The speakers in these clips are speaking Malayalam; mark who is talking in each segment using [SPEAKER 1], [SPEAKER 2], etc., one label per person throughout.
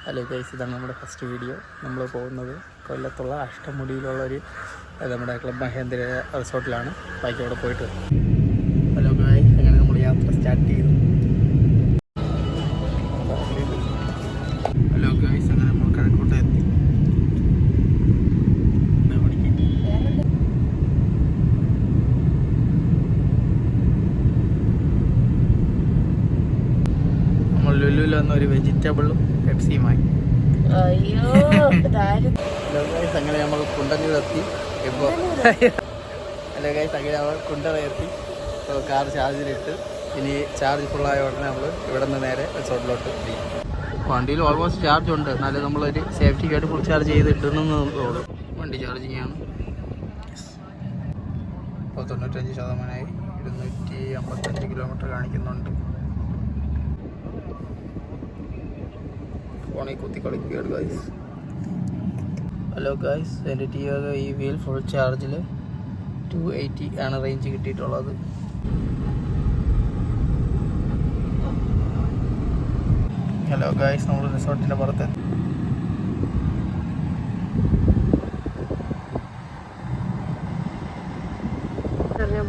[SPEAKER 1] ഹലോ ഗൈസ്, ഇതാണ് നമ്മുടെ ഫസ്റ്റ് വീഡിയോ. നമ്മൾ പോകുന്നത് കൊല്ലത്തുള്ള അഷ്ടമുടിയിലുള്ളൊരു നമ്മുടെ ക്ലബ് മഹേന്ദ്ര റിസോർട്ടിലാണ്. ബാക്കി അവിടെ പോയിട്ട് വരും. ഹലോ ഗൈസ്, അങ്ങനെ നമ്മൾ യാത്ര സ്റ്റാർട്ട് ചെയ്തു. ഹലോ ഗൈസ്, അങ്ങനെ നമ്മൾ കിഴക്കോട്ട് എത്തി. നമ്മൾ ലുലുവിൽ വന്ന ഒരു വെജിറ്റബിളും പെപ്സിയുമായി. അങ്ങനെ നമ്മൾ കുണ്ടന്നൂരെത്തി. ഇപ്പോൾ ഹലോ ഗൈസ്, അങ്ങനെ നമ്മൾ കുണ്ടറയെത്തി. ഇപ്പോൾ കാർ ചാർജിലിട്ട് ഇനി ചാർജ് ഫുള്ളായ ഉടനെ നമ്മൾ ഇവിടെ നിന്ന് നേരെ റിസോർട്ടിലോട്ട് എത്തി. വണ്ടിയിൽ ഓൾമോസ്റ്റ് ചാർജ് ഉണ്ട്, എന്നാലും നമ്മളൊരു സേഫ്റ്റിക്കായിട്ട് ഫുൾ ചാർജ് ചെയ്തിട്ടുണ്ടെന്ന് തോന്നും. വണ്ടി ചാർജിങ് ആണ്. ഇപ്പോൾ 95%. 255 കിലോമീറ്റർ കാണിക്കുന്നുണ്ട്. ഫോണിൽ കുത്തി കളിക്കുകയാണ് ഗൈസ്. ഹലോ ഗൈസ്, എൻ്റെ ടിയോഗ ഈ വീൽ ഫുൾ ചാർജിൽ 280 ആണ് റേഞ്ച് കിട്ടിയിട്ടുള്ളത്. ഹലോ ഗൈസ്, നമ്മൾ റിസോർട്ടിൻ്റെ പുറത്തെത്തി.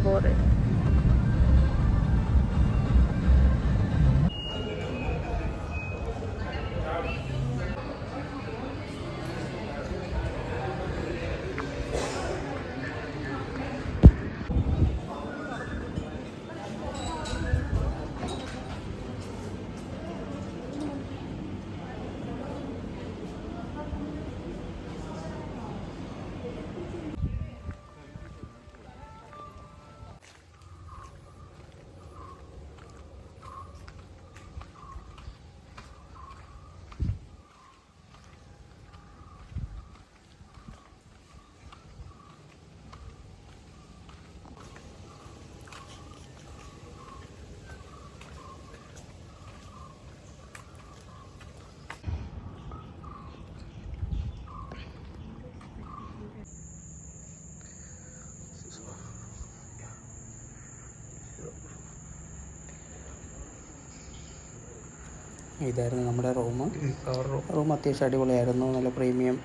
[SPEAKER 1] പോരെ ഇതായിരുന്നു നമ്മുടെ റൂം. അത്യാവശ്യം അടിപൊളിയായിരുന്നു. നല്ല പ്രീമിയം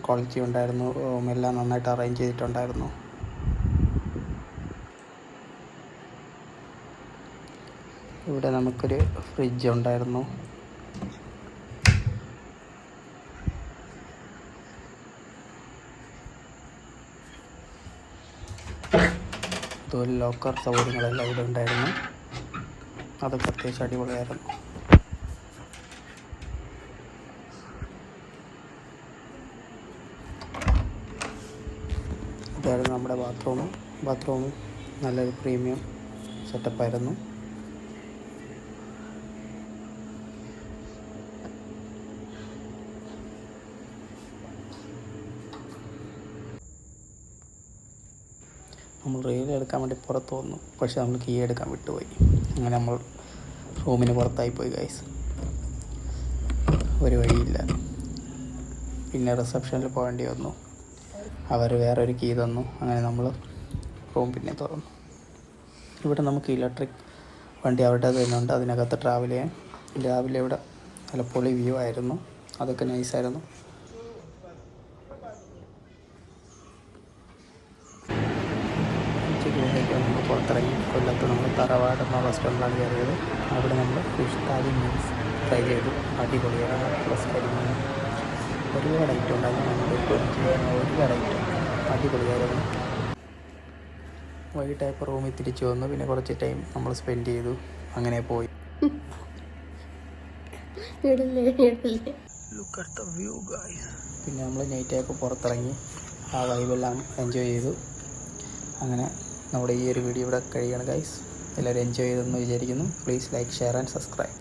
[SPEAKER 1] ക്വാളിറ്റി ഉണ്ടായിരുന്നു. റൂമെല്ലാം നന്നായിട്ട് അറേഞ്ച് ചെയ്തിട്ടുണ്ടായിരുന്നു. ഇവിടെ നമുക്കൊരു ഫ്രിഡ്ജ് ഉണ്ടായിരുന്നു. അതുപോലെ ലോക്കർ സൗകര്യങ്ങളെല്ലാം ഇവിടെ ഉണ്ടായിരുന്നു. അതൊക്കെ അത്യാവശ്യം അടിപൊളിയായിരുന്നു. ഇതായിരുന്നു നമ്മുടെ ബാത്റൂമും നല്ലൊരു പ്രീമിയം സെറ്റപ്പായിരുന്നു. നമ്മൾ റീൽ എടുക്കാൻ വേണ്ടി പുറത്ത് വന്നു, പക്ഷെ നമ്മൾ കീ എടുക്കാൻ വിട്ടുപോയി. അങ്ങനെ നമ്മൾ റൂമിന് പുറത്തായിപ്പോയി ഗൈസ്. ഒരു വഴിയില്ല. പിന്നെ റിസപ്ഷനിൽ പോകേണ്ടി വന്നു. അവർ വേറൊരു കീ തന്നു. അങ്ങനെ നമ്മൾ റൂം പിന്നെ തുറന്നു. ഇവിടെ നമുക്ക് ഇലക്ട്രിക് വണ്ടി അവരുടെ തന്നെ ഉണ്ട്, അതിനകത്ത് ട്രാവൽ ചെയ്യാൻ. രാവിലെ ഇവിടെ നല്ല പൊളി വ്യൂ ആയിരുന്നു. അതൊക്കെ നൈസായിരുന്നു. നമ്മൾ പുറത്തിറങ്ങി കൊല്ലത്ത് നമ്മൾ തറവാട് എന്ന റെസ്റ്റോറൻറ്റിലാണ് കയറിയത്. അവിടെ നമ്മൾ ഫിഷ് താലി മീൽസ് ട്രൈ ചെയ്തു. അടിപൊളിയാണ്. പ്ലസ് കരിമീൻ ഒരുപാട് ഐറ്റം ഉണ്ടായിരുന്നു. ഒരുപാട് ഐറ്റം അടിപൊളിയായിരുന്നു. വൈകിട്ടായപ്പോൾ റൂമിൽ തിരിച്ചു വന്നു. പിന്നെ കുറച്ച് ടൈം നമ്മൾ സ്പെൻഡ് ചെയ്തു. അങ്ങനെ പോയി. Look at the view guys. പിന്നെ നമ്മൾ നൈറ്റായപ്പോൾ പുറത്തിറങ്ങി ആ വൈബെല്ലാം എൻജോയ് ചെയ്തു. അങ്ങനെ നമ്മുടെ ഈ ഒരു വീഡിയോ ഇവിടെ കഴിയുകയാണ് ഗൈസ്. എല്ലാവരും എൻജോയ് ചെയ്തെന്ന് വിചാരിക്കുന്നു. Please like, share and subscribe.